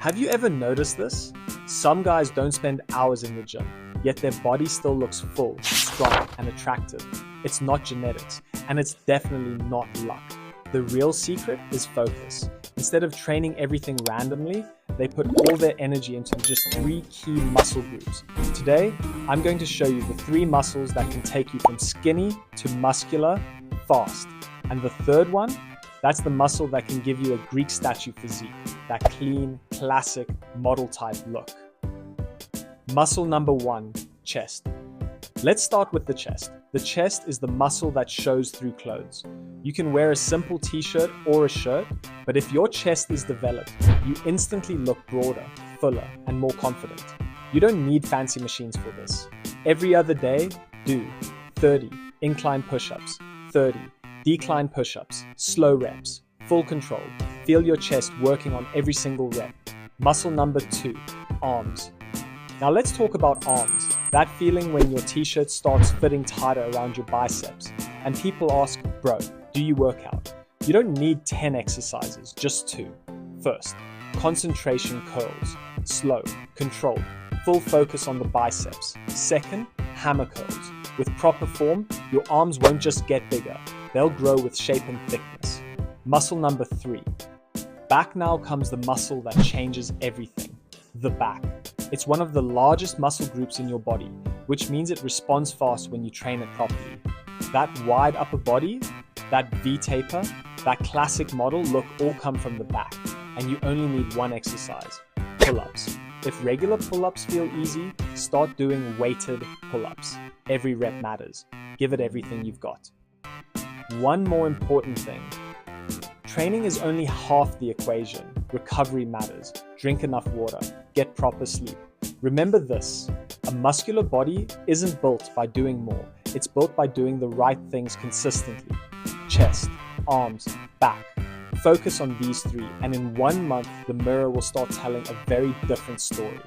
Have you ever noticed this? Some guys don't spend hours in the gym, yet their body still looks full, strong, and attractive. It's not genetics, and it's definitely not luck. The real secret is focus. Instead of training everything randomly, they put all their energy into just 3 key muscle groups. Today, I'm going to show you the 3 muscles that can take you from skinny to muscular fast. And the third one, that's the muscle that can give you a Greek statue physique, that clean, classic, model type look. Muscle number 1, chest. Let's start with the chest. The chest is the muscle that shows through clothes. You can wear a simple t-shirt or a shirt, but if your chest is developed, you instantly look broader, fuller, and more confident. You don't need fancy machines for this. Every other day, do 30 incline push-ups, 30 decline push-ups, slow reps, full control. Feel your chest working on every single rep. Muscle number 2, arms. Now let's talk about arms. That feeling when your t-shirt starts fitting tighter around your biceps. And people ask, bro, do you work out? You don't need 10 exercises, just 2. First, concentration curls. Slow, controlled, full focus on the biceps. Second, hammer curls. With proper form, your arms won't just get bigger, they'll grow with shape and thickness. Muscle number 3. Back now comes the muscle that changes everything. The back. It's one of the largest muscle groups in your body, which means it responds fast when you train it properly. That wide upper body, that V-taper, that classic model look all come from the back, and you only need one exercise, pull-ups. If regular pull-ups feel easy, start doing weighted pull-ups. Every rep matters. Give it everything you've got. One more important thing. Training is only half the equation. Recovery matters. Drink enough water. Get proper sleep. Remember this, a muscular body isn't built by doing more. It's built by doing the right things consistently. Chest, arms, back. Focus on these 3, and in 1 month, the mirror will start telling a very different story.